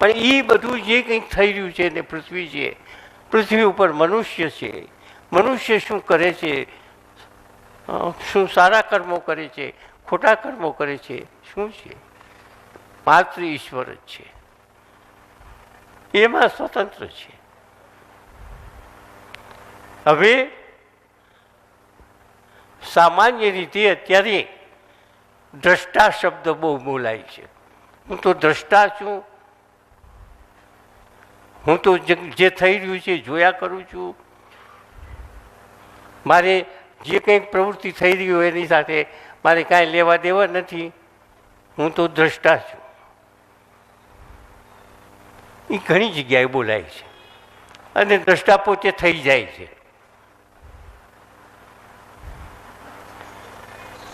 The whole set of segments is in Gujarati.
પણ એ બધું જે કંઈક થઈ રહ્યું છે ને પૃથ્વી છે, પૃથ્વી ઉપર મનુષ્ય છે, મનુષ્ય શું કરે છે, શું સારા કર્મો કરે છે, ખોટા કર્મો કરે છે, શું છે? માત્ર ઈશ્વર જ છે, એમાં સ્વતંત્ર છે. હવે સામાન્ય રીતે અત્યારે દ્રષ્ટા શબ્દ બહુ બોલાય છે. હું તો દ્રષ્ટા છું, હું તો જે થઈ રહ્યું છે જોયા કરું છું. મારે જે કંઈક પ્રવૃત્તિ થઈ રહી હોય એની સાથે મારે કાંઈ લેવા દેવા નથી. હું તો દ્રષ્ટા છું. એ ઘણી જગ્યાએ બોલાય છે અને દ્રષ્ટા પોતે થઈ જાય છે.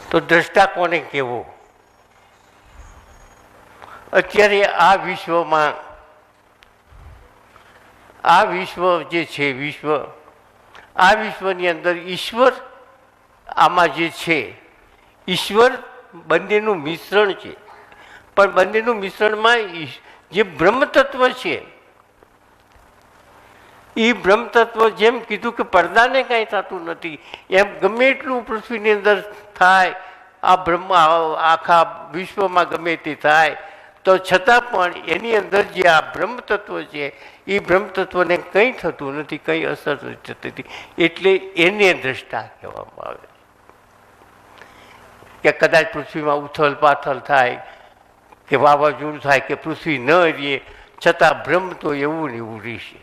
તો દ્રષ્ટા કોને કહેવો? અત્યારે આ વિશ્વમાં, આ વિશ્વ જે છે, આ વિશ્વની અંદર ઈશ્વર આમાં જે છે, ઈશ્વર બંનેનું મિશ્રણ છે. પણ બંનેનું મિશ્રણમાં જે બ્રહ્મતત્વ છે, એ બ્રહ્મતત્વ જેમ કીધું કે પડદાને કાંઈ થતું નથી, એમ ગમે એટલું પૃથ્વીની અંદર થાય, આ બ્રહ્મ આખા વિશ્વમાં ગમે તે થાય, તો છતાં પણ એની અંદર જે આ બ્રહ્મતત્વ છે, એ બ્રહ્મતત્વને કંઈ થતું નથી, કંઈ અસર નથી થતી. એટલે એને દ્રષ્ટા કહેવામાં આવે કે કદાચ પૃથ્વીમાં ઉથલ પાથલ થાય કે વાવાઝોડું થાય કે પૃથ્વી ન રહે, છતાં બ્રહ્મ તો એવું ને એવું રહેશે.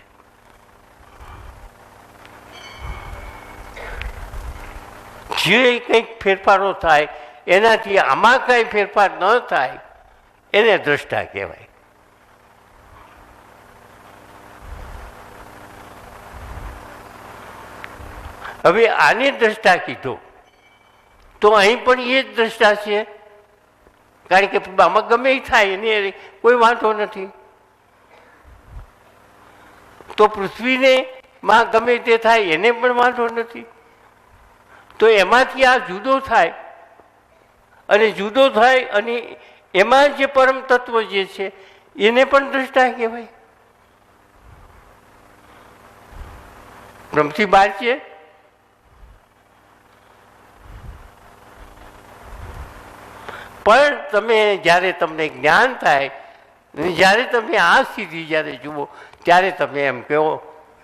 જે કંઈક ફેરફારો થાય એનાથી આમાં કાંઈ ફેરફાર ન થાય, એને દ્રષ્ટા કહેવાય. હવે આને દ્રષ્ટા કીધો તો અહીં પણ એ જ દ્રષ્ટા છે, કારણ કે આમાં ગમે એ થાય એને કોઈ વાંધો નથી. તો પૃથ્વીને માં ગમે તે થાય એને પણ વાંધો નથી. તો એમાંથી આ જુદો થાય, અને જુદો થાય અને એમાં જે પરમ તત્વ જે છે એને પણ દ્રષ્ટા કહેવાય. બ્રહ્મથી બહાર છે. પણ તમે જ્યારે તમને જ્ઞાન થાય, જ્યારે તમે આ સ્થિતિ જ્યારે જુઓ, ત્યારે તમે એમ કહો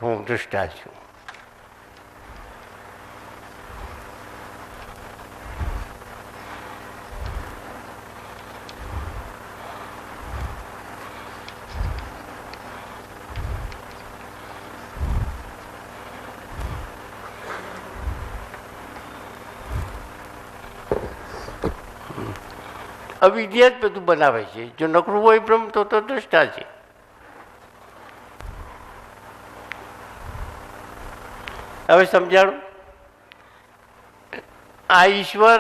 હું દ્રષ્ટા છું. અવિદ્યા જ બધું બનાવે છે. જો નકરું હોય બ્રહ્મ તો દ્રષ્ટા છે. હવે સમજાણું. આ ઈશ્વર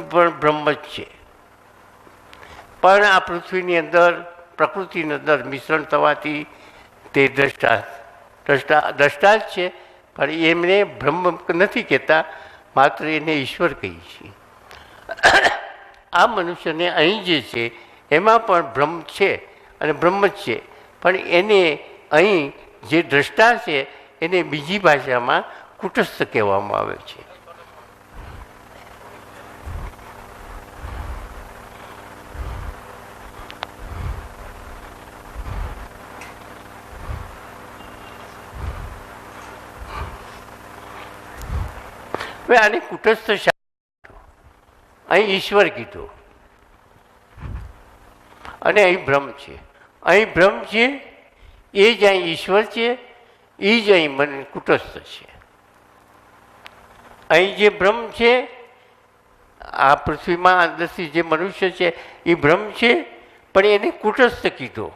પણ બ્રહ્મ જ છે, પણ આ પૃથ્વીની અંદર, પ્રકૃતિની અંદર મિશ્રણ થવાથી તે દ્રષ્ટા જ છે. પણ એમને બ્રહ્મ નથી કહેતા, માત્ર એને ઈશ્વર કહીએ છીએ. આ મનુષ્યને અહીં જે છે એમાં પણ બ્રહ્મ છે અને બ્રહ્મ જ છે, પણ એને અહીં જે દ્રષ્ટા છે એને બીજી ભાષામાં કુટસ્થ કહેવામાં આવે છે. હવે આને કુટસ્થ અહીં ઈશ્વર કીધું અને અહીં બ્રહ્મ છે. અહીં બ્રહ્મ છે એ જ અહીં ઈશ્વર છે, એ જ અહીં મન કુટસ્થ છે. અહીં જે બ્રહ્મ છે, આ પૃથ્વીમાં અંદરથી જે મનુષ્ય છે એ બ્રહ્મ છે, પણ એને કુટસ્થ કીધો,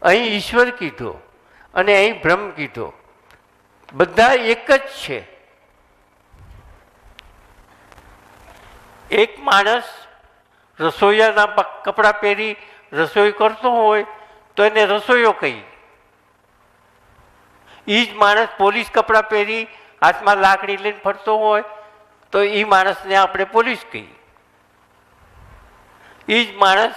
અહીં ઈશ્વર કીધો અને અહીં બ્રહ્મ કીધો. બધા એક જ છે. એક માણસ રસોઈયાના કપડાં પહેરી રસોઈ કરતો હોય તો એને રસોઈયો કહી. એ જ માણસ પોલીસ કપડાં પહેરી હાથમાં લાકડી લઈને ફરતો હોય તો એ માણસને આપણે પોલીસ કહીએ. એ જ માણસ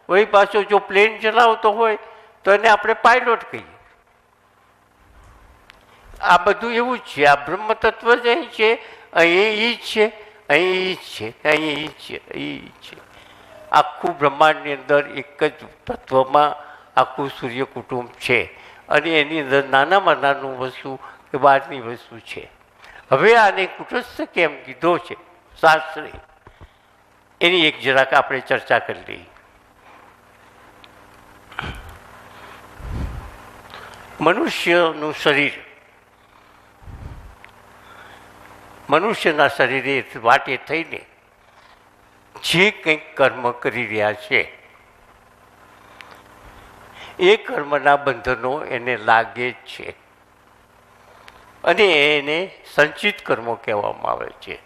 વળી પાછો જો પ્લેન ચલાવતો હોય તો એને આપણે પાયલોટ કહીએ. આ બધું એવું જ છે. આ બ્રહ્મ તત્વ જ અહીં છે, અહીં ઈ જ છે, અહીં ઈ જ છે, અહીં ઈ જ છે, અહીં છે. આખું બ્રહ્માંડની અંદર એક જ તત્વમાં આખું સૂર્ય કુટુંબ છે અને એની અંદર નાનામાં નાનું વસ્તુ કે બહારની વસ્તુ છે. હવે આને કુટસ્થ કેમ કીધો છે શાસ્ત્રે, એની એક જરાક આપણે ચર્ચા કરી લઈએ. મનુષ્યનું શરીર, મનુષ્યના શરીરે વાટે થઈને જે કંઈક કર્મ કરી રહ્યા છે એ કર્મના બંધનો એને લાગે જ છે અને એને સંચિત કર્મો કહેવામાં આવે છે.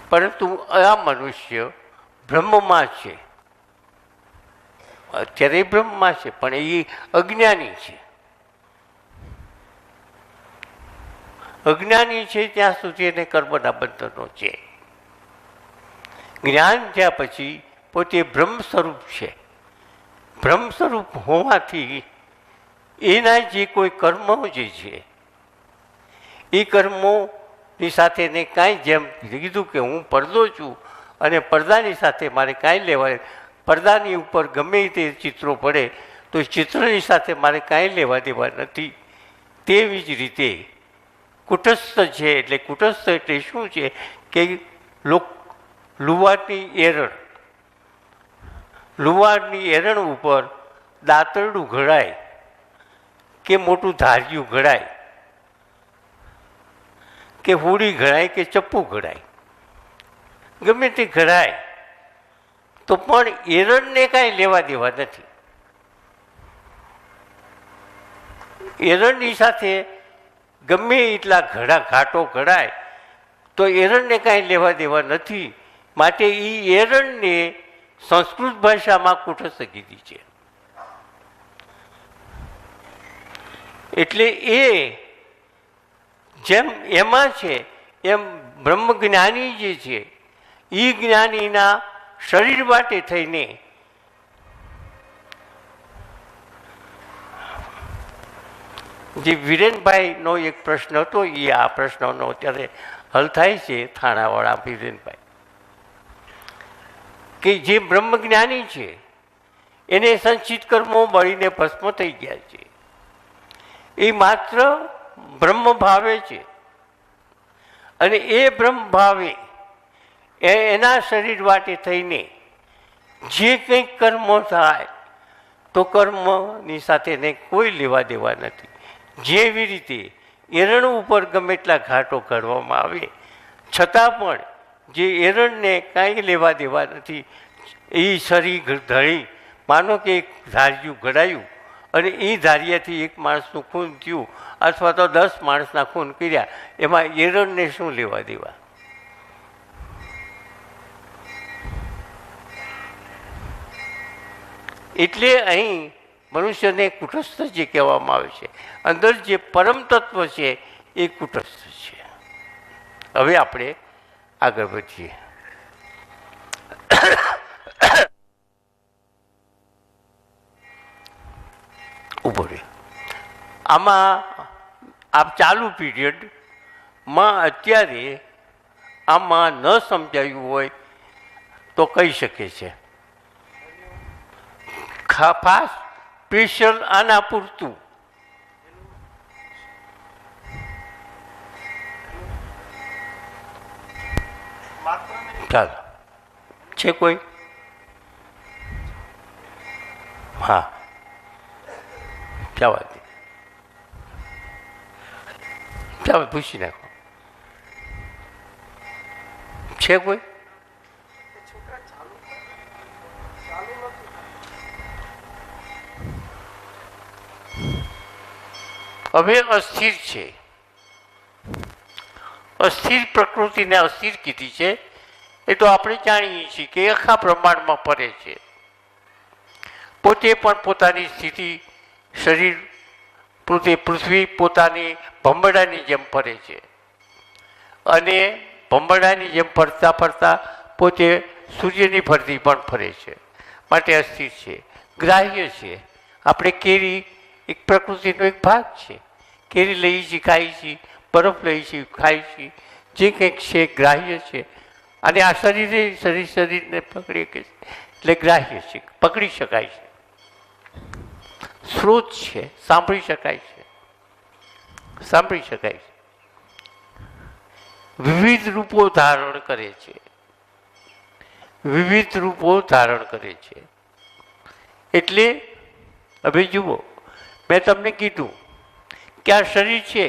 પરંતુ આ મનુષ્ય બ્રહ્મમાં છે, અત્યારે બ્રહ્મમાં છે, પણ એ અજ્ઞાની છે. અજ્ઞાની છે ત્યાં સુધી એને કર્મના બંધનો છે. જ્ઞાન થયા પછી પોતે બ્રહ્મ સ્વરૂપ છે. બ્રહ્મ સ્વરૂપ હોવાથી એના જે કોઈ કર્મો જે છે એ કર્મોની સાથે એને કાંઈ, જેમ કીધું કે હું પડદો છું અને પડદાની સાથે મારે કાંઈ લેવા, પડદાની ઉપર ગમે તે ચિત્રો પડે તો ચિત્રની સાથે મારે કાંઈ લેવા દેવા નથી. તેવી જ રીતે કુટસ્થ છે. એટલે કુટસ્થ એટલે શું છે કે લુવારની એરણ, લુવારની એરણ ઉપર દાંતરડું ઘડાય કે મોટું ધાર્યું ઘડાય કે હોડી ઘડાય કે ચપ્પુ ઘડાય, ગમે તે ઘડાય તો પણ એરણને કાંઈ લેવા દેવા નથી. એરણની સાથે ગમે એટલા ઘાટો ઘડાય તો એરણને કાંઈ લેવા દેવા નથી. માટે એ એરણને સંસ્કૃત ભાષામાં કુટસ્થ કીધી છે. એટલે એ જેમ એમાં છે એમ બ્રહ્મ જ્ઞાની જે છે એ જ્ઞાનીના શરીર માટે થઈને જે વિરેનભાઈનો એક પ્રશ્ન હતો એ આ પ્રશ્નનો અત્યારે હલ થાય છે. થાણાવાળા વિરેનભાઈ કે જે બ્રહ્મ જ્ઞાની છે એને સંચિત કર્મો બળીને ભસ્મ થઈ ગયા છે. એ માત્ર બ્રહ્મ ભાવે છે અને એ બ્રહ્મ ભાવે એના શરીર માટે થઈને જે કંઈક કર્મો થાય તો કર્મની સાથે એને કોઈ લેવા દેવા નથી. જેવી રીતે એરણ ઉપર ગમે એટલા ઘાટો ઘડવામાં આવે છતાં પણ જે એરણને કાંઈ લેવા દેવા નથી. એ શરીર ધરી, માનો કે એક ધાર્યું ઘડાયું અને એ ધાર્યાથી એક માણસનું ખૂન થયું અથવા તો 10 માણસના ખૂન કર્યા, એમાં એરણને શું લેવા દેવા? એટલે અહીં મનુષ્યને કુટસ્થ જે કહેવામાં આવે છે, અંદર જે પરમ તત્વ છે એ કુટસ્થ છે. હવે આપણે આગળ વધીએ. ઉભો રહે. આમાં આ ચાલુ પીરિયડમાં અત્યારે આમાં ન સમજાયું હોય તો કહી શકે છે. ખાસ સ્પેશિયલ આના પૂરતું ચાલો છે કોઈ? હા, જવા દે, ચાલો પૂછી નાખો. છે કોઈ? હવે અસ્થિર છે. અસ્થિર પ્રકૃતિને અસ્થિર કીધી છે એ તો આપણે જાણીએ છીએ કે આખા પ્રમાણમાં ફરે છે. પોતે પણ પોતાની સ્થિતિ, શરીર પોતે પૃથ્વી પોતાની ભંભડાની જેમ ફરે છે અને ભંભડાની જેમ ફરતા ફરતા પોતે સૂર્યની ફરતી પણ ફરે છે, માટે અસ્થિર છે, ગ્રાહ્ય છે. આપણે કેરી એક પ્રકૃતિનો એક ભાગ છે. કેરી લઈએ છીએ, ખાઈએ છીએ, બરફ લઈએ છીએ, ખાઈએ છીએ, જે કંઈક છે ગ્રાહ્ય છે. અને આ શરીરને પકડી કે એટલે ગ્રાહ્ય છે, પકડી શકાય છે, સ્રોત છે, સાંભળી શકાય છે, સાંભળી શકાય છે. વિવિધ રૂપો ધારણ કરે છે, વિવિધ રૂપો ધારણ કરે છે. એટલે હવે જુઓ, મેં તમને કીધું કે આ શરીર છે,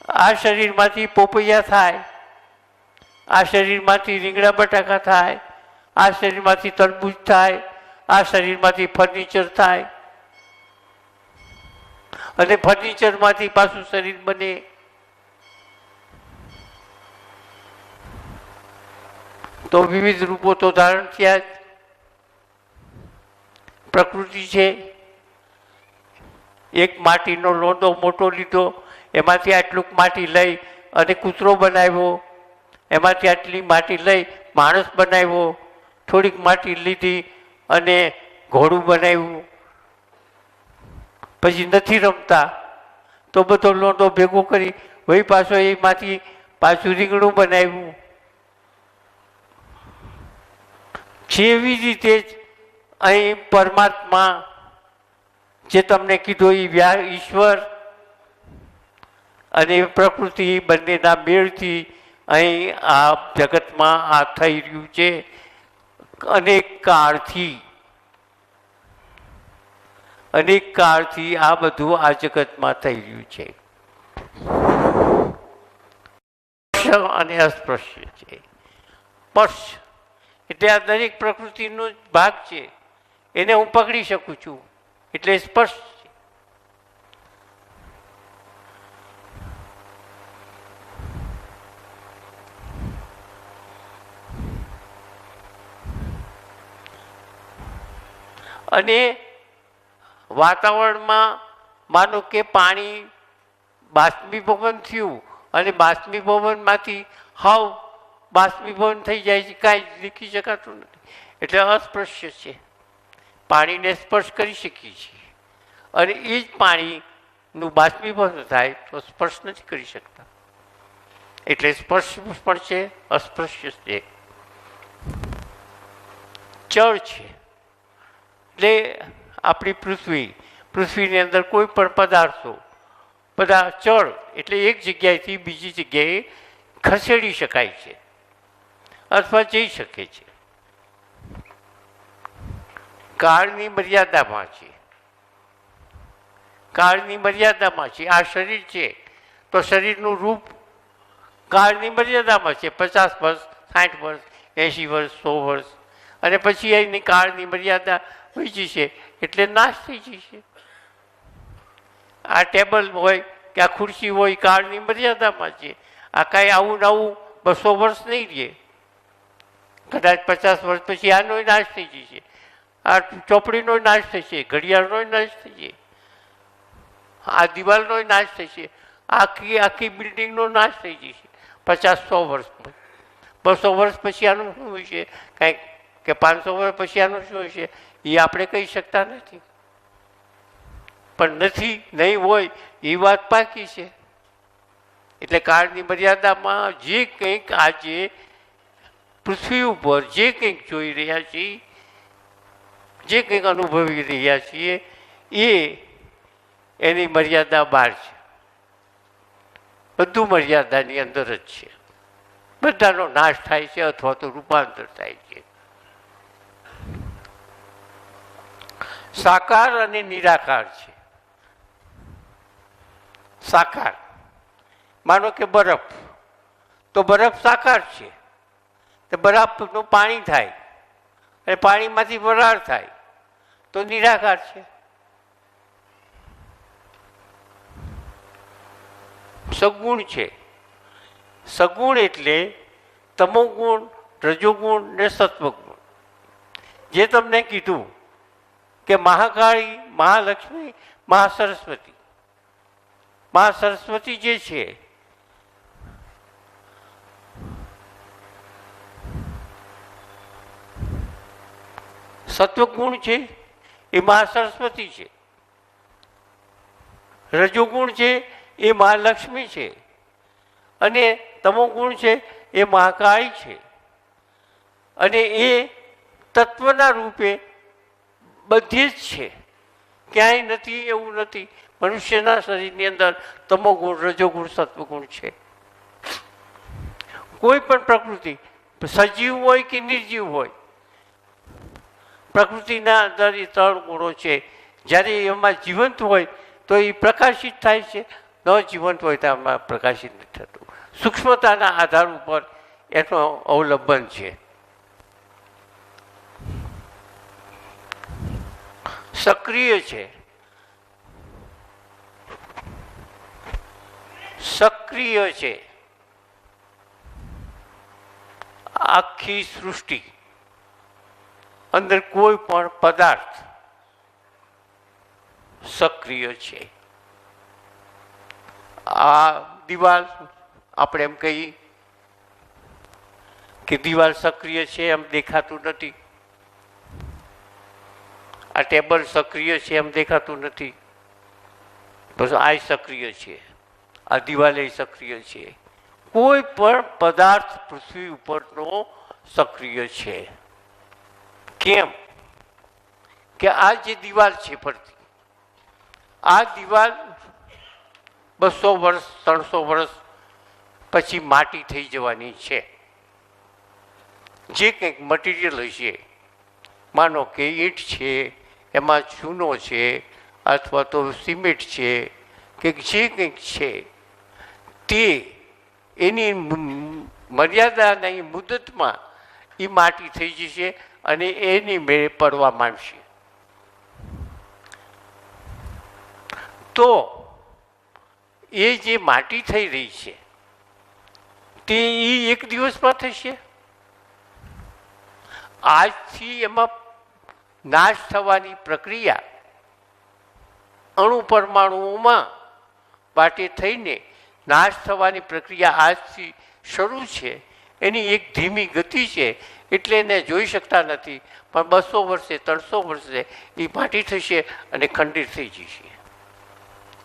આ શરીરમાંથી પોપૈયા થાય, આ શરીરમાંથી રીંગણા બટાકા થાય, આ શરીરમાંથી તરબૂચ થાય, આ શરીરમાંથી ફર્નિચર થાય, અને ફર્નિચરમાંથી પાછું શરીર બને. તો વિવિધ રૂપો તો ધારણ થયા જ. પ્રકૃતિ છે, એક માટીનો લોંદો મોટો લીધો, એમાંથી આટલું માટી લઈ અને કૂતરો બનાવ્યો, એમાંથી આટલી માટી લઈ માણસ બનાવ્યો, થોડીક માટી લીધી અને ઘોડું બનાવ્યું. પછી નથી રમતા તો બધો લોંદો ભેગો કરી વળી પાછો એમાંથી પાછું રીંગણું બનાવ્યું. જેવી રીતે જ અહીં પરમાત્મા જે તમને કીધું એ ઈશ્વર અને પ્રકૃતિ બંનેના મેળથી અહીં આ જગતમાં આ થઈ રહ્યું છે. અનેક કાળથી આ બધું આ જગતમાં થઈ રહ્યું છે. અને અસ્પૃશ્ય છે. સ્પર્શ એટલે આ દરેક પ્રકૃતિનો જ ભાગ છે, એને હું પકડી શકું છું, એટલે સ્પર્શ છે. અને વાતાવરણમાં માનો કે પાણી બાષ્પીભવન થયું અને બાષ્પીભવનમાંથી હાવ બાષ્પીભવન થઈ જાય છે, કાંઈ લીખી શકાતું નથી, એટલે અસ્પૃશ્ય છે. પાણીને સ્પર્શ કરી શકીએ છીએ અને એ જ પાણીનું બાષ્પીભવન થાય તો સ્પર્શ નથી કરી શકતા, એટલે સ્પર્શ પણ છે, અસ્પૃશ્ય છે. જળ છે એટલે આપણી પૃથ્વીની અંદર કોઈ પણ પદાર્થો બધા જળ એટલે એક જગ્યાએથી બીજી જગ્યાએ ખસેડી શકાય છે અથવા જઈ શકે છે. કાળની મર્યાદામાં છે, કાળની મર્યાદામાં છે. આ શરીર છે તો શરીરનું રૂપ કાળની મર્યાદામાં છે, 50 વર્ષ, 60 વર્ષ, 80 વર્ષ, 100 વર્ષ, અને પછી એની કાળની મર્યાદા હોય જશે એટલે નાશ થઈ જશે. આ ટેબલ હોય કે આ ખુરશી હોય કાળની મર્યાદામાં છે. આ કાંઈ આવું નવું 200 વર્ષ નહીં રહે, કદાચ 50 વર્ષ પછી આનો નાશ થઈ જશે, આ ચોપડીનો નાશ થશે, ઘડિયાળનો નાશ થશે, આ દિવાલનો નાશ થશે, આખી બિલ્ડિંગનો નાશ થઈ જશે 50-100 વર્ષમાં. 200 વર્ષ પછી આનું શું હશે કાંઈક, કે 500 વર્ષ પછી આનું શું હશે એ આપણે કહી શકતા નથી. પણ નહીં હોય એ વાત પાકી છે. એટલે કાળની મર્યાદામાં જે કંઈક આજે પૃથ્વી ઉપર જે કંઈક જોઈ રહ્યા છીએ, જે કંઈક અનુભવી રહ્યા છીએ, એની મર્યાદા બહાર છે. બધું મર્યાદાની અંદર જ છે. બધાનો નાશ થાય છે અથવા તો રૂપાંતર થાય છે. સાકાર અને નિરાકાર છે. સાકાર માનો કે બરફ, તો બરફ સાકાર છે, તો બરફનું પાણી થાય અને પાણીમાંથી વરાળ થાય તો નિરાકાર છે. સગુણ છે. સગુણ એટલે તમોગુણ, રજોગુણ ને સત્વગુણ. જે તમને કીધું કે મહાકાળી, મહાલક્ષ્મી, મહાસરસ્વતી જે છે સત્વગુણ છે એ મા સરસ્વતી છે, રજોગુણ છે એ મહાલક્ષ્મી છે, અને તમોગુણ છે એ મહાકાળી છે. અને એ તત્વના રૂપે બધી જ છે, ક્યાંય નથી એવું નથી. મનુષ્યના શરીરની અંદર તમોગુણ, રજોગુણ, સત્વગુણ છે. કોઈ પણ પ્રકૃતિ સજીવ હોય કે નિર્જીવ હોય, પ્રકૃતિના અંદર એ 3 ગુણો છે. જ્યારે એમાં જીવંત હોય તો એ પ્રકાશિત થાય છે, ન જીવંત હોય તો એમાં પ્રકાશિત નથી થતું. સૂક્ષ્મતાના આધાર ઉપર એનો અવલંબન છે. સક્રિય છે, સક્રિય છે આખી સૃષ્ટિ અંદર કોઈ પણ પદાર્થ સક્રિય છે. આ દિવાલ આપણે એમ કહીએ કે દિવાલ સક્રિય છે, એમ દેખાતું નથી. આ ટેબલ સક્રિય છે એમ દેખાતું નથી, બસ આ સક્રિય છે, આ દિવાલે સક્રિય છે. કોઈ પણ પદાર્થ પૃથ્વી ઉપરનો સક્રિય છે. કેમ કે આ જે દિવાલ છે ફરતી, આ દિવાલ 200 વર્ષ 300 વર્ષ પછી માટી થઈ જવાની છે. જે કંઈક મટીરિયલ હશે, માનો કે ઈંટ છે, એમાં ચૂનો છે, અથવા તો સિમેન્ટ છે, કે જે કંઈક છે તે એની મર્યાદાની મુદતમાં એ માટી થઈ જશે અને એની મેળે પડવા માંડશે. તો એ જે માટી થઈ રહી છે તે એક દિવસમાં થશે? આજથી એમાં નાશ થવાની પ્રક્રિયા અણુ પરમાણુઓમાં વાટે થઈને નાશ થવાની પ્રક્રિયા આજથી શરૂ છે. એની એક ધીમી ગતિ છે, એટલે એને જોઈ શકતા નથી. પણ 200 વર્ષે 300 વર્ષે એ માટી થશે અને ખંડિત થઈ જશે.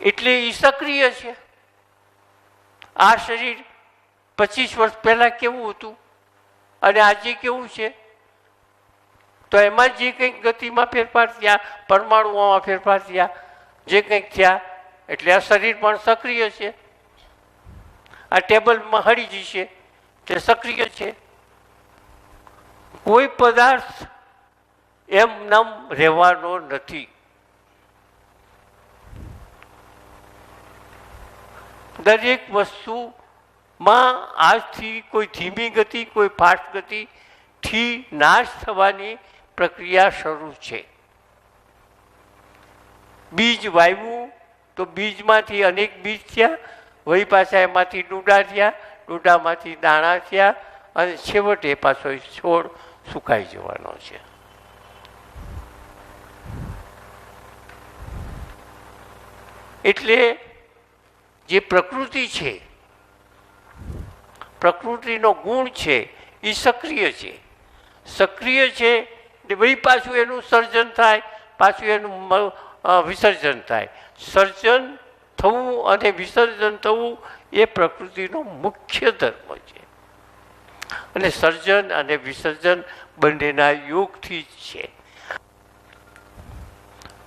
એટલે એ સક્રિય છે. આ શરીર 25 વર્ષ પહેલા કેવું હતું અને આજે કેવું છે? તો એમાં જે કંઈક ગતિમાં ફેરફાર થયા, પરમાણુઓમાં ફેરફાર થયા, જે કંઈક થયા, એટલે આ શરીર પણ સક્રિય છે. આ ટેબલમાં હળી જશે તે સક્રિય છે. કોઈ પદાર્થ એમ નામ રહેવાનો નથી. દરેક વસ્તુમાં આજથી કોઈ ધીમી ગતિ, કોઈ ફાસ્ટ ગતિથી નાશ થવાની પ્રક્રિયા શરૂ છે. બીજ વાવ્યું તો બીજમાંથી અનેક બીજ થયા, વળી પાછા એમાંથી ડૂંડા થયા, ડૂંડામાંથી દાણા થયા, અને છેવટે પાછો છોડ સુકાઈ જવાનો છે. એટલે જે પ્રકૃતિ છે, પ્રકૃતિનો ગુણ છે એ સક્રિય છે. સક્રિય છે એટલે વળી પાછું એનું સર્જન થાય, પાછું એનું વિસર્જન થાય. સર્જન થવું અને વિસર્જન થવું એ પ્રકૃતિનો મુખ્ય ધર્મ છે. અને સર્જન અને વિસર્જન બંનેના યોગથી જ છે.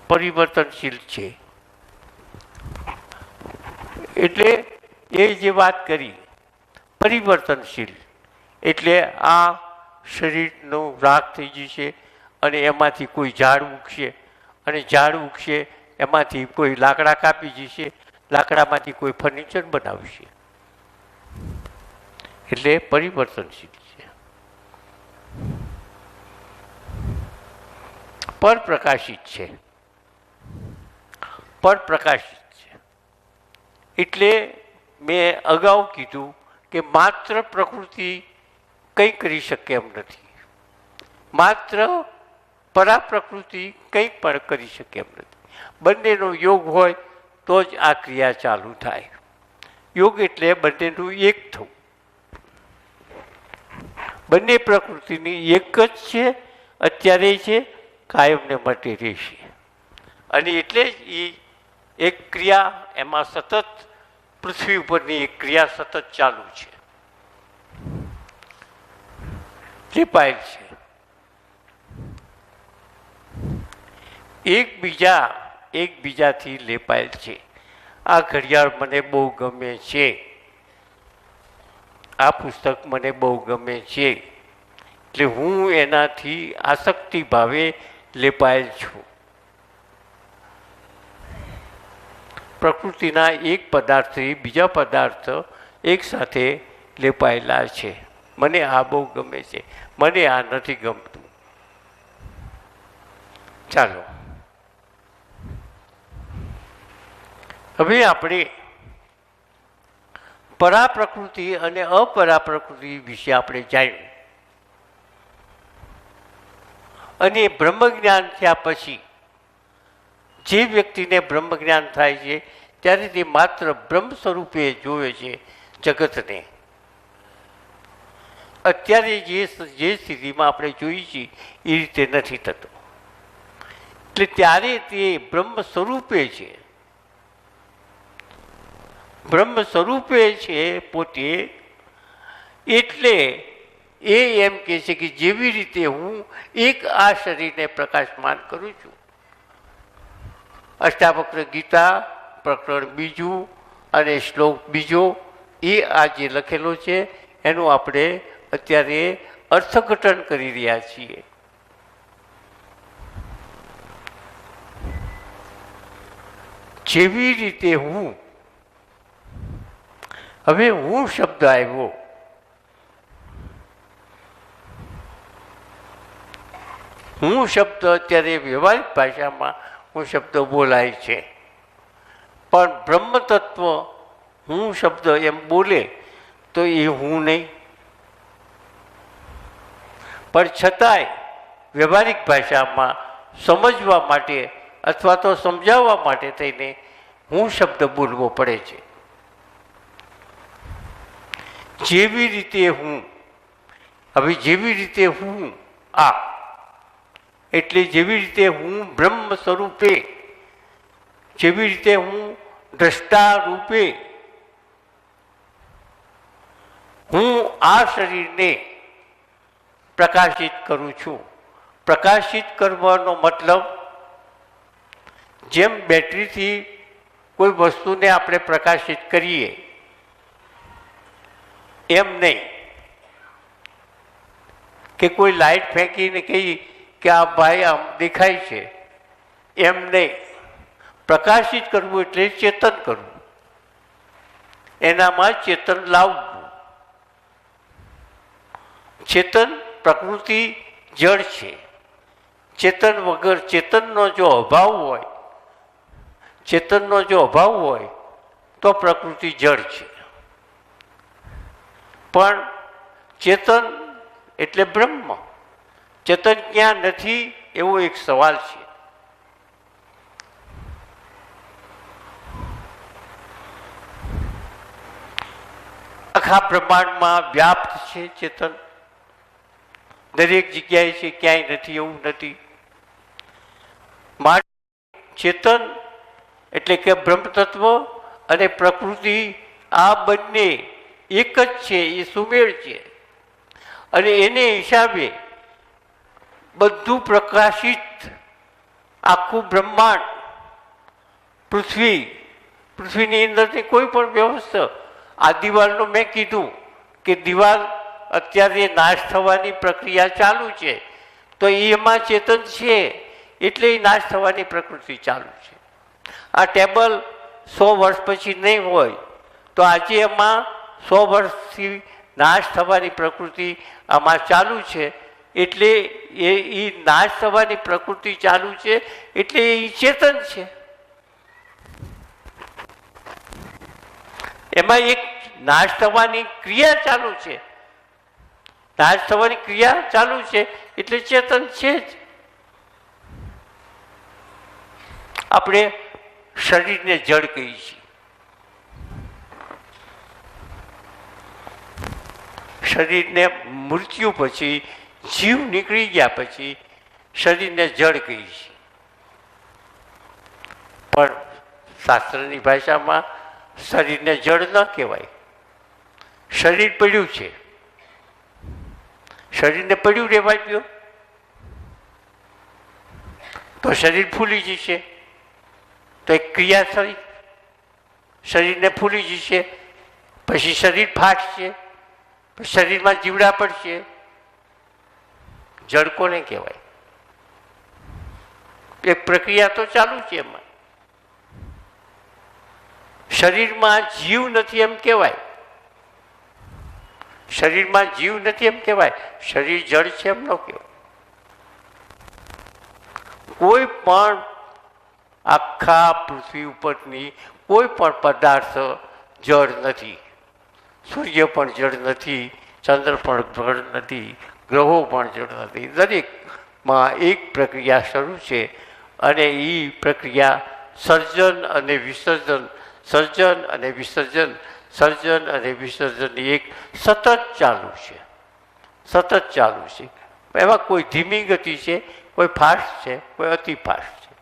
પરિવર્તનશીલ છે. એટલે એ જે વાત કરી પરિવર્તનશીલ, એટલે આ શરીરનો રાખ થઈ જશે અને એમાંથી કોઈ ઝાડ ઉગશે, અને ઝાડ ઉગશે એમાંથી કોઈ લાકડા કાપી જશે, લાકડામાંથી કોઈ ફર્નિચર બનાવશે. એટલે પરિવર્તનશીલ છે. પરપ્રકાશિત છે. પરપ્રકાશિત છે એટલે મેં અગાઉ કીધું કે માત્ર પ્રકૃતિ કંઈ કરી શકે એમ નથી. માત્ર પરાપ્રકૃતિ કંઈ પણ કરી શકે એમ નથી. બંનેનો યોગ હોય તો જ આ ક્રિયા ચાલુ થાય. યોગ એટલે બંનેનું એક થવું. બંને પ્રકૃતિની એક જ છે, અત્યારે છે કાયમને માટે રહેશે. અને એટલે જ એ એક ક્રિયા એમાં સતત પૃથ્વી ઉપરની એક ક્રિયા સતત ચાલુ છે, લેપાયેલ છે. એકબીજાથી લેપાયેલ છે. આ ઘડિયાળ મને બહુ ગમે છે, આ પુસ્તક મને બહુ ગમે છે, એટલે હું એનાથી આસક્તિ ભાવે લેપાયેલ છું. પ્રકૃતિના એક પદાર્થથી બીજા પદાર્થ એક સાથે લેપાયેલા છે. મને આ બહુ ગમે છે, મને આ નથી ગમતું. ચાલો હવે આપણે પરા પ્રકૃતિ અને અપરા પ્રકૃતિ વિશે આપણે જાણ્યું. અને બ્રહ્મજ્ઞાન થયા પછી જે વ્યક્તિને બ્રહ્મજ્ઞાન થાય છે ત્યારે તે માત્ર બ્રહ્મ સ્વરૂપે જોવે છે જગતને. અત્યારે જે સ્થિતિમાં આપણે જોઈએ છીએ એ રીતે નથી થતું. એટલે ત્યારે તે બ્રહ્મ સ્વરૂપે છે, બ્રહ્મ સ્વરૂપે છે પોતે. એટલે એ એમ કહે છે કે જેવી રીતે હું એક આ શરીરને પ્રકાશમાન કરું છું. અષ્ટાવક્ર ગીતા પ્રકરણ 2 અને શ્લોક 2 એ આ જે લખેલો છે એનું આપણે અત્યારે અર્થઘટન કરી રહ્યા છીએ. જેવી રીતે હું, હવે હું શબ્દ આવ્યો, હું શબ્દ અત્યારે વ્યવહારિક ભાષામાં હું શબ્દ બોલાય છે, પણ બ્રહ્મ તત્વ હું શબ્દ એમ બોલે તો એ હું નહીં. પણ છતાંય વ્યવહારિક ભાષામાં સમજવા માટે અથવા તો સમજાવવા માટે થઈને હું શબ્દ બોલવો પડે છે. જેવી રીતે હું, હવે જેવી રીતે હું આ, એટલે જેવી રીતે હું બ્રહ્મ સ્વરૂપે, જેવી રીતે હું દ્રષ્ટા રૂપે હું આ શરીરને પ્રકાશિત કરું છું. પ્રકાશિત કરવાનો મતલબ જેમ બેટરીથી કોઈ વસ્તુને આપણે પ્રકાશિત કરીએ એમ નહીં કે કોઈ લાઈટ ફેંકીને કહી કે આ ભાઈ આમ દેખાય છે, એમ નહીં. પ્રકાશિત કરવું એટલે ચેતન કરવું, એનામાં ચેતન લાવવું. ચેતન પ્રકૃતિ જળ છે. ચેતન વગર, ચેતનનો જો અભાવ હોય, ચેતનનો જો અભાવ હોય તો પ્રકૃતિ જળ છે. પણ ચેતન એટલે બ્રહ્મ. ચેતન ક્યાં નથી એવો એક સવાલ છે. આખા બ્રહ્માંડમાં વ્યાપ્ત છે ચેતન, દરેક જગ્યાએ છે, ક્યાંય નથી એવું નથી. માટે ચેતન એટલે કે બ્રહ્મ તત્વ અને પ્રકૃતિ આ બંને એક જ છે, એ સુમેળ છે. અને એને હિસાબે બધું પ્રકાશિત, આખું બ્રહ્માંડ, પૃથ્વીની અંદરની કોઈ પણ વ્યવસ્થા, આ દિવાલનું મેં કીધું કે દિવાલ અત્યારે નાશ થવાની પ્રક્રિયા ચાલુ છે, તો એમાં ચેતન છે એટલે એ નાશ થવાની પ્રકૃતિ ચાલુ છે. આ ટેબલ 100 વર્ષ પછી નહીં હોય તો આજે એમાં 100 વર્ષથી નાશ થવાની પ્રકૃતિ આમાં ચાલુ છે. એટલે એ નાશ થવાની પ્રકૃતિ ચાલુ છે એટલે એ ચેતન છે. એમાં એક નાશ થવાની ક્રિયા ચાલુ છે. નાશ થવાની ક્રિયા ચાલુ છે એટલે ચેતન છે જ. આપણે શરીરને જડ કહીએ છીએ. શરીરને મૃત્યુ પછી, જીવ નીકળી ગયા પછી શરીરને જડ કહી છે. પણ શાસ્ત્રની ભાષામાં શરીરને જડ ન કહેવાય. શરીર પડ્યું છે, શરીરને પડ્યું રહેવા દો તો શરીર ફૂલી જશે. તો એક ક્રિયા થઈ, શરીરને ફૂલી જશે, પછી શરીર ફાટશે, પછી શરીરમાં જીવડા પડશે. જડ કોને કહેવાય? એક પ્રક્રિયા તો ચાલુ છે એમાં. શરીરમાં જીવ નથી એમ કહેવાય, શરીરમાં જીવ નથી એમ કહેવાય, શરીર જડ છે એમ ન કહેવાય. કોઈ પણ આખા પૃથ્વી ઉપરની કોઈ પણ પદાર્થ જડ નથી. સૂર્ય પણ જડ નથી, ચંદ્ર પણ જડ નથી, ગ્રહો પણ જડ નથી. દરેકમાં એક પ્રક્રિયા શરૂ છે અને એ પ્રક્રિયા સર્જન અને વિસર્જન, સર્જન અને વિસર્જન, સર્જન અને વિસર્જનની એક સતત ચાલુ છે, સતત ચાલુ છે. એમાં કોઈ ધીમી ગતિ છે, કોઈ ફાસ્ટ છે, કોઈ અતિ ફાસ્ટ છે.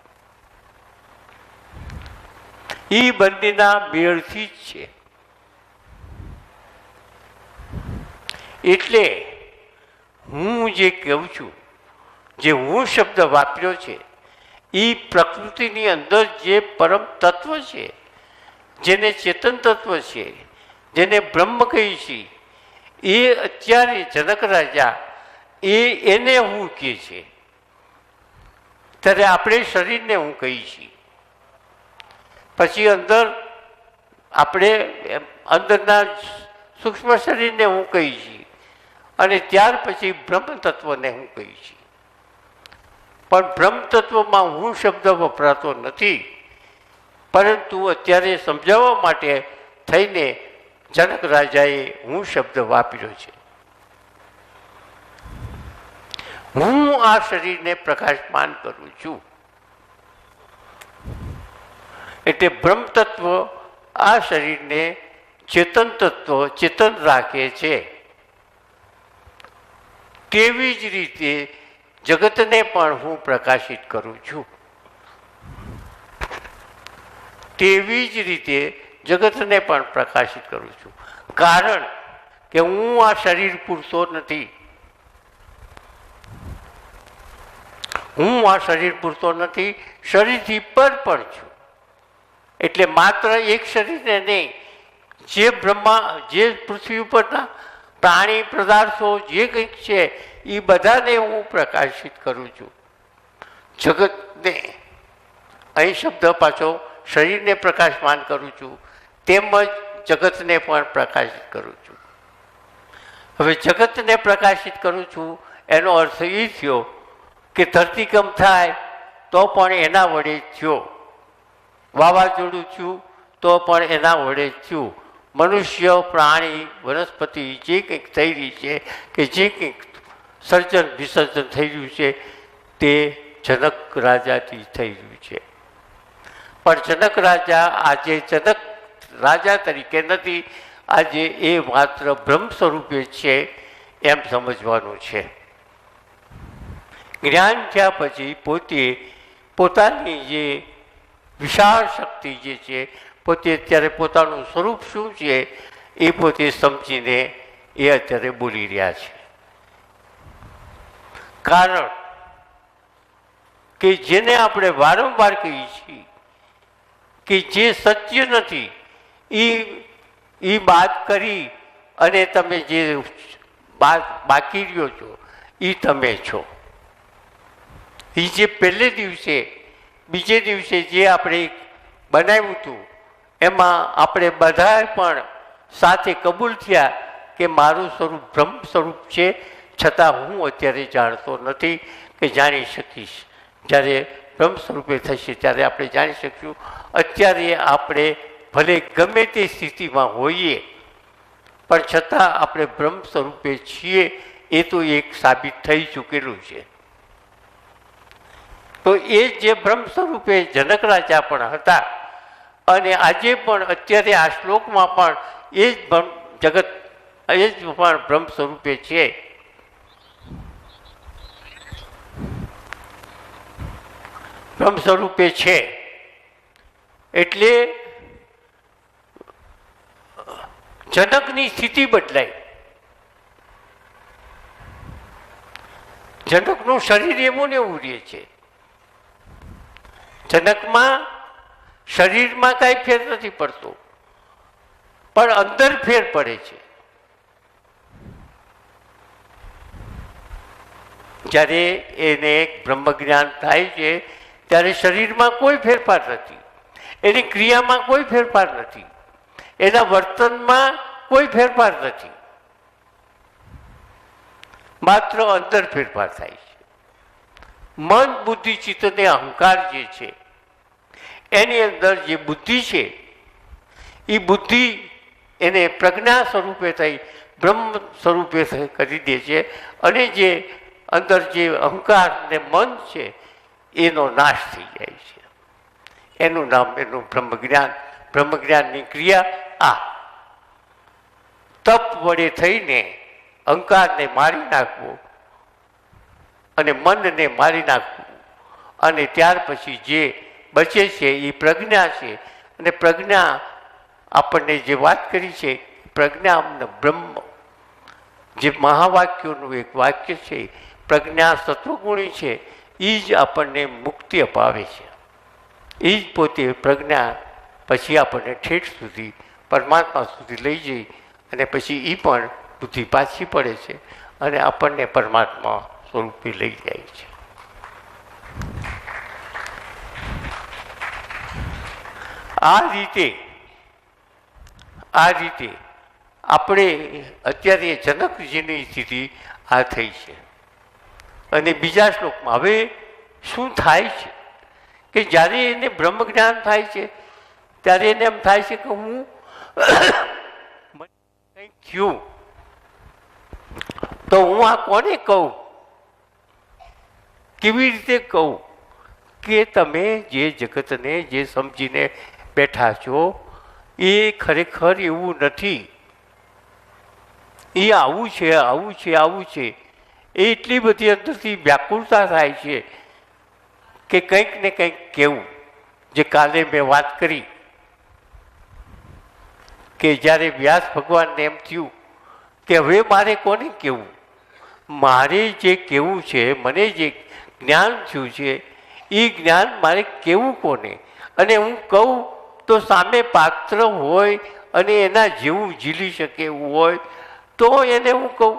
એ બંનેના મેળથી જ છે. એટલે હું જે કહું છું, જે હું શબ્દ વાપર્યો છે, એ પ્રકૃતિની અંદર જે પરમ તત્વ છે, જેને ચેતન તત્વ છે, જેને બ્રહ્મ કહી છે, એ અત્યારે જનક રાજા એને હું કહે છે. ત્યારે આપણે શરીરને હું કહી છીએ. પછી અંદર આપણે અંદરના સૂક્ષ્મ શરીરને હું કહી છીએ અને ત્યાર પછી બ્રહ્મ તત્વને હું કહી છીએ. પણ બ્રહ્મ તત્વમાં હું શબ્દ વપરાતો નથી, પરંતુ અત્યારે સમજાવવા માટે થઈને જનક રાજાએ હું શબ્દ વાપર્યો છે. હું આ શરીરને પ્રકાશમાન કરું છું. એટલે બ્રહ્મ તત્વ આ શરીરને ચેતન તત્વ ચેતન રાખે છે. તેવી જ રીતે જગતને પણ હું પ્રકાશિત કરું છું. તેવી જ રીતે જગતને પણ પ્રકાશિત કરું છું. કારણ કે હું આ શરીર પૂરતો નથી. હું આ શરીર પૂરતો નથી, શરીરથી પર પણ છું. એટલે માત્ર એક શરીરને નહીં, જે જે પૃથ્વી ઉપરના પ્રાણી પદાર્થો જે કંઈક છે એ બધાને હું પ્રકાશિત કરું છું. જગતને, અહીં શબ્દ પાછો શરીરને પ્રકાશમાન કરું છું, તેમજ જગતને પણ પ્રકાશિત કરું છું. હવે જગતને પ્રકાશિત કરું છું એનો અર્થ એ થયો કે ધરતીકંપ થાય તો પણ એના વડે થયો, વાવાઝોડું થયું તો પણ એના વડે થયું. મનુષ્ય, પ્રાણી, વનસ્પતિ જે કંઈક થઈ રહી છે કે જે કંઈક સર્જન વિસર્જન થઈ રહ્યું છે તે જનક રાજાથી થઈ રહ્યું છે. પણ જનક રાજા આજે જનક રાજા તરીકે નથી, આજે એ માત્ર બ્રહ્મ સ્વરૂપે છે એમ સમજવાનું છે. જ્ઞાન થયા પછી પોતે પોતાની જે વિશાળ શક્તિ જે છે, પોતે અત્યારે પોતાનું સ્વરૂપ શું છે એ પોતે સમજીને એ અત્યારે બોલી રહ્યા છે. કારણ કે જેને આપણે વારંવાર કહીએ છીએ કે જે સત્ય નથી એ બાદ કરી અને તમે જે બાકી રહ્યો છો એ તમે છો. એ જે પહેલે દિવસે બીજે દિવસે જે આપણે બનાવ્યું હતું એમાં આપણે બધા પણ સાથે કબૂલ થયા કે મારું સ્વરૂપ બ્રહ્મ સ્વરૂપ છે, છતાં હું અત્યારે જાણતો નથી કે જાણી શકીશ. જ્યારે બ્રહ્મ સ્વરૂપે થશે ત્યારે આપણે જાણી શકીશું. અત્યારે આપણે ભલે ગમે તે સ્થિતિમાં હોઈએ પણ છતાં આપણે બ્રહ્મ સ્વરૂપે છીએ એ તો એક સાબિત થઈ ચૂકેલું છે. તો એ જે બ્રહ્મ સ્વરૂપે જનક રાજા પણ હતા અને આજે પણ અત્યારે આ શ્લોકમાં પણ એ જ જગત એ જ પણ બ્રહ્મ સ્વરૂપે છે. બ્રહ્મ સ્વરૂપે છે. એટલે જનકની સ્થિતિ બદલાઈ. જનકનું શરીર એવું ને એવું રહે છે. જનકમાં શરીરમાં કાંઈ ફેર નથી પડતો, પણ અંદર ફેર પડે છે. જ્યારે એને બ્રહ્મ જ્ઞાન થાય છે ત્યારે શરીરમાં કોઈ ફેરફાર નથી, એની ક્રિયામાં કોઈ ફેરફાર નથી, એના વર્તનમાં કોઈ ફેરફાર નથી, માત્ર અંદર ફેરફાર થાય છે. મન, બુદ્ધિ, ચિત્ત અને અહંકાર જે છે એની અંદર જે બુદ્ધિ છે એ બુદ્ધિ એને પ્રજ્ઞા સ્વરૂપે થઈ બ્રહ્મ સ્વરૂપે કરી દે છે, અને જે અંદર જે અહંકાર ને મન છે એનો નાશ થઈ જાય છે. એનું નામ એનું બ્રહ્મજ્ઞાન. બ્રહ્મજ્ઞાનની ક્રિયા આ તપ વડે થઈને અહંકારને મારી નાખવો અને મનને મારી નાખવું, અને ત્યાર પછી જે બચે છે એ પ્રજ્ઞા છે. અને પ્રજ્ઞા આપણને જે વાત કરી છે, પ્રજ્ઞા બ્રહ્મ, જે મહાવાક્યોનું એક વાક્ય છે, પ્રજ્ઞા સત્વગુણી છે, એ જ આપણને મુક્તિ અપાવે છે. એ જ પોતે પ્રજ્ઞા પછી આપણને ઠેઠ સુધી પરમાત્મા સુધી લઈ જઈ, અને પછી એ પણ બુદ્ધિ પાછી પડે છે અને આપણને પરમાત્મા સ્વરૂપે લઈ જાય છે. આ રીતે આપણે અત્યારે જનકજીની સ્થિતિ આ થઈ છે. અને બીજા શ્લોકમાં હવે શું થાય છે કે જ્યારે એને બ્રહ્મ જ્ઞાન થાય છે ત્યારે એને એમ થાય છે કે હું કંઈક થયું તો હું આ કોને કહું, કેવી રીતે કહું કે તમે જે જગતને જે સમજીને બેઠા છો એ ખરેખર એવું નથી, એ આવું છે, આવું છે, આવું છે. એ એટલી બધી અંદરથી વ્યાકુળતા થાય છે કે કંઈક ને કંઈક કહેવું. જે કાલે મેં વાત કરી કે જ્યારે વ્યાસ ભગવાનને એમ થયું કે હવે મારે કોને કહેવું, મારે જે કહેવું છે, મને જે જ્ઞાન થયું છે એ જ્ઞાન મારે કહેવું કોને, અને હું કહું તો સામે પાત્ર હોય અને એના જેવું ઝીલી શકે એવું હોય તો એને હું કહું,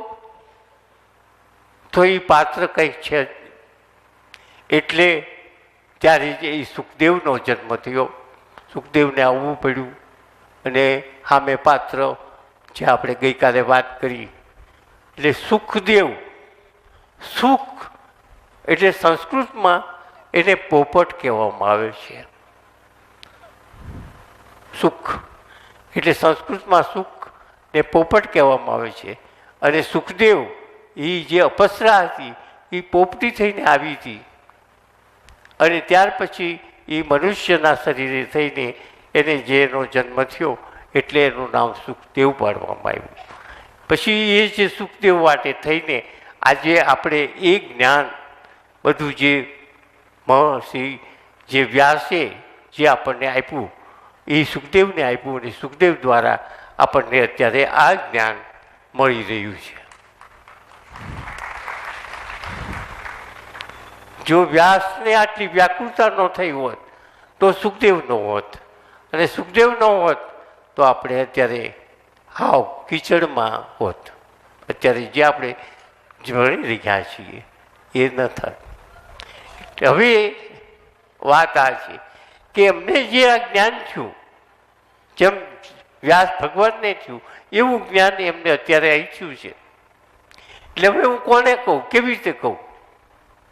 તો એ પાત્ર કંઈક છે જ. એટલે ત્યારે જે સુખદેવનો જન્મ થયો, સુખદેવને આવવું પડ્યું, અને સામે પાત્ર જે આપણે ગઈકાલે વાત કરી, એટલે સુખદેવ. સુખ એટલે સંસ્કૃતમાં એને પોપટ કહેવામાં આવે છે. સુખ એટલે સંસ્કૃતમાં સુખ ને પોપટ કહેવામાં આવે છે. અને સુખદેવ એ જે અપસરા હતી એ પોપટી થઈને આવી હતી, અને ત્યાર પછી એ મનુષ્યના શરીરે થઈને એને જેનો જન્મ થયો એટલે એનું નામ સુખદેવ પાડવામાં આવ્યું. પછી એ જે સુખદેવ વાટે થઈને આજે આપણે એ જ્ઞાન બધું જે મહર્ષિ જે વ્યાસે જે આપણને આપ્યું એ સુખદેવને આપ્યું, અને સુખદેવ દ્વારા આપણને અત્યારે આ જ્ઞાન મળી રહ્યું છે. જો વ્યાસને આટલી વ્યાકુળતા ન થઈ હોત તો સુખદેવ ન હોત, અને સુખદેવ ન હોત તો આપણે અત્યારે હાવ કીચડમાં હોત. અત્યારે જે આપણે ભણી રહ્યા છીએ એ ન થાત. હવે વાત આ છે કે એમને જે આ જ્ઞાન થયું, જેમ વ્યાસ ભગવાનને થયું એવું જ્ઞાન એમને અત્યારે અહીં થયું છે. એટલે હવે હું કોને કહું, કેવી રીતે કહું?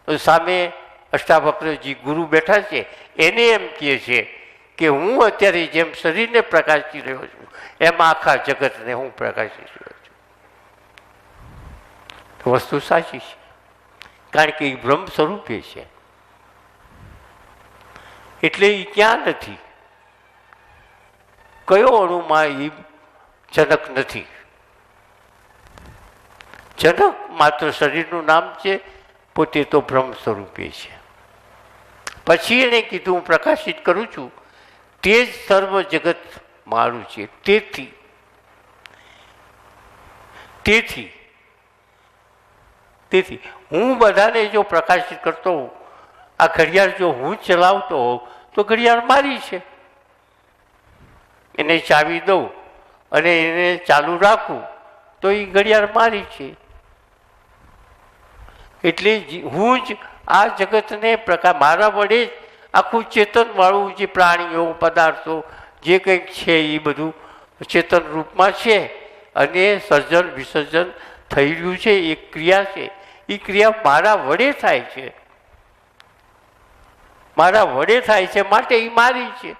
સામે અષ્ટાવક્રજી ગુરુ બેઠા છે, એને એમ કહે છે કે હું અત્યારે જેમ શરીરને પ્રકાશી રહ્યો છું એમ આખા જગતને હું પ્રકાશી રહ્યો છું. વસ્તુ સાચી છે, કારણ કે એ બ્રહ્મ સ્વરૂપે છે. એટલે એ ક્યાં નથી, કયો અણુમાં એ જનક નથી. જનક માત્ર શરીરનું નામ છે, પોતે તો બ્રહ્મ સ્વરૂપે છે. પછી એણે કીધું હું પ્રકાશિત કરું છું, તે જ સર્વ જગત મારું છે. તેથી હું બધાને જો પ્રકાશિત કરતો હોઉં, આ ઘડિયાળ જો હું ચલાવતો હોઉં તો ઘડિયાળ મારી છે. એને ચાવી દઉં અને એને ચાલુ રાખું તો એ ઘડિયાળ મારી છે. એટલે હું જ આ જગતને મારા વડે જ આખું ચેતનવાળું જે પ્રાણીઓ પદાર્થો જે કંઈક છે એ બધું ચેતન રૂપમાં છે અને સર્જન વિસર્જન થઈ રહ્યું છે. એ ક્રિયા છે, એ ક્રિયા મારા વડે થાય છે. મારા વડે થાય છે માટે એ મારી છે.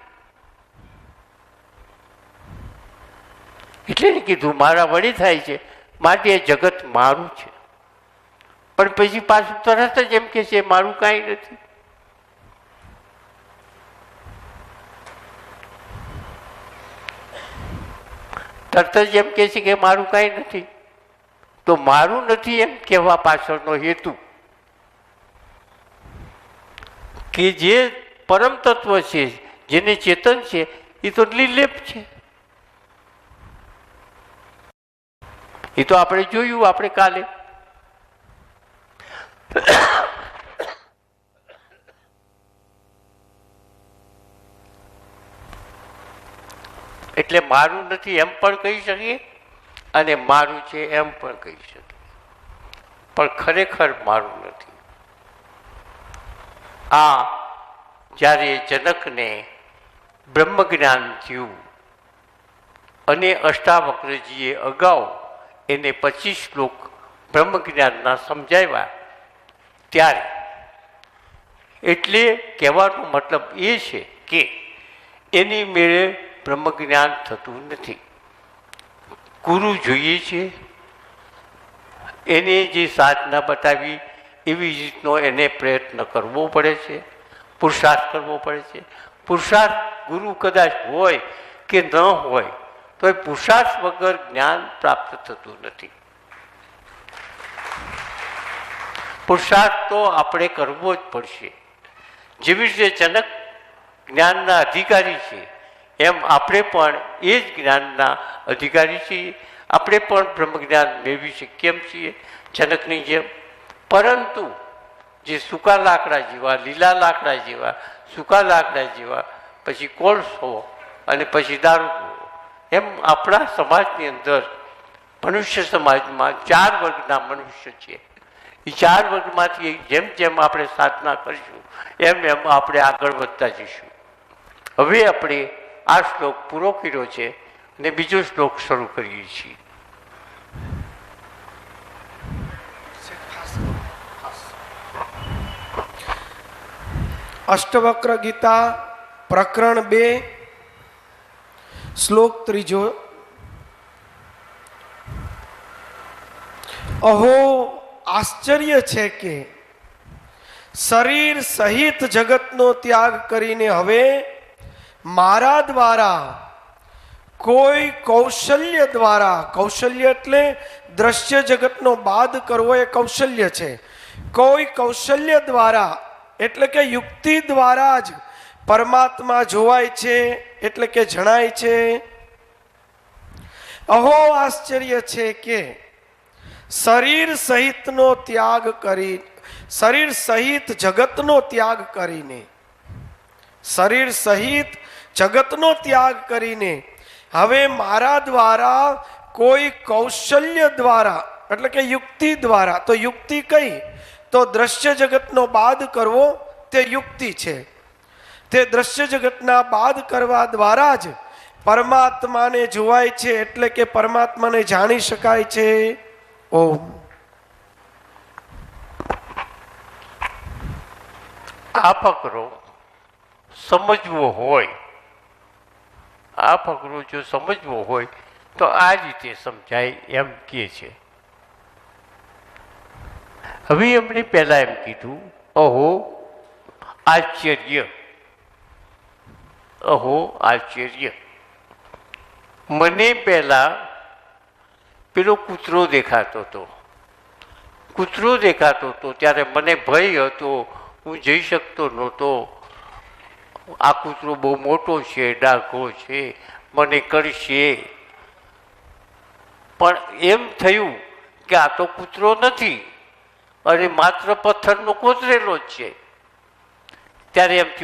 એટલે કીધું મારા વડે થાય છે માટે એ જગત મારું છે. પણ પછી પાછું તરત જ એમ કે છે મારું કાંઈ નથી. તરત જ એમ કે છે કે મારું કાંઈ નથી. તો મારું નથી એમ કહેવા પાછળનો હેતુ કે જે પરમ તત્વ છે, જેને ચેતન છે, એ તો નિર્લેપ છે. એ તો આપણે જોયું આપણે કાલે. એટલે મારું નથી એમ પણ કહી શકીએ અને મારું છે એમ પણ કહી શકીએ, પણ ખરેખર મારું નથી. આ જ્યારે જનકને બ્રહ્મ જ્ઞાન થયું અને અષ્ટાવક્રજીએ અગાઉ એને 25 શ્લોક બ્રહ્મ જ્ઞાનના સમજાવ્યા, ત્યારે એટલે કહેવાનો મતલબ એ છે કે એની મેળે બ્રહ્મ જ્ઞાન થતું નથી. ગુરુ જોઈએ છે, એને જે સાધના બતાવી એવી રીતનો એને પ્રયત્ન કરવો પડે છે, પુરુષાર્થ કરવો પડે છે. પુરુષાર્થ ગુરુ કદાચ હોય કે ન હોય તો એ પુરુષાર્થ વગર જ્ઞાન પ્રાપ્ત થતું નથી. પુરુષાર્થ તો આપણે કરવો જ પડશે. જેવી રીતે જનક જ્ઞાનના અધિકારી છે એમ આપણે પણ એ જ જ્ઞાનના અધિકારી છીએ. આપણે પણ બ્રહ્મ જ્ઞાન મેળવી શકીએ કેમ છીએ જનકની જેમ. પરંતુ જે સૂકા લાકડા જેવા, લીલા લાકડા જેવા, સૂકા લાકડા જેવા, પછી કોલસો અને પછી દારૂ, એમ આપણા સમાજની અંદર મનુષ્ય સમાજમાં 4 વર્ગના મનુષ્ય છે. એ 4 વર્ગમાંથી જેમ જેમ આપણે સાધના કરીશું એમ એમ આપણે આગળ વધતા જઈશું. હવે આપણે આ શ્લોક પૂરો કર્યો છે અને બીજો શ્લોક શરૂ કરીએ છીએ. અષ્ટવક્ર ગીતા પ્રકરણ 2 શ્લોક 3. અહો આશ્ચર્ય છે કે શરીર સહિત જગતનો ત્યાગ કરીને હવે મારા દ્વારા કોઈ કૌશલ્ય દ્વારા, કૌશલ્ય એટલે દ્રશ્ય જગતનો બાદ કરવો એ કૌશલ્ય છે, કોઈ કૌશલ્ય દ્વારા એટલે કે યુક્તિ દ્વારા જ પરમાત્મા જોવાય છે, એટલે કે જણાય છે. અહો આશ્ચર્ય છે કે શરીર સહિતનો ત્યાગ કરી, શરીર સહિત જગતનો ત્યાગ કરીને, શરીર સહિત જગતનો ત્યાગ કરીને હવે મારા દ્વારા કોઈ કૌશલ્ય દ્વારા એટલે કે યુક્તિ દ્વારા, તો યુક્તિ કઈ? તો દ્રશ્ય જગતનો બાદ કરવો તે યુક્તિ છે. તે દ્રશ્ય જગતના બાદ કરવા દ્વારા જ પરમાત્માને જોવાય છે, એટલે કે પરમાત્માને જાણી શકાય છે. ઓમ. આ ફકરો સમજવો હોય, આ ફકરો જો સમજવો હોય તો આ રીતે સમજાય એમ કે છે. હવે એમણે પહેલા એમ કીધું અહો આશ્ચર્ય, અહો આશ્ચર્ય. મને પહેલા પેલો કૂતરો દેખાતો હતો, કૂતરો દેખાતો હતો ત્યારે મને ભય હતો, હું જઈ શકતો નહોતો. આ કૂતરો બહુ મોટો છે, ડાઘો છે, મને કરશે. પણ એમ થયું કે આ તો કૂતરો નથી અને માત્ર પથ્થરનો કોતરેલો જ છે. ત્યારે એમ થયું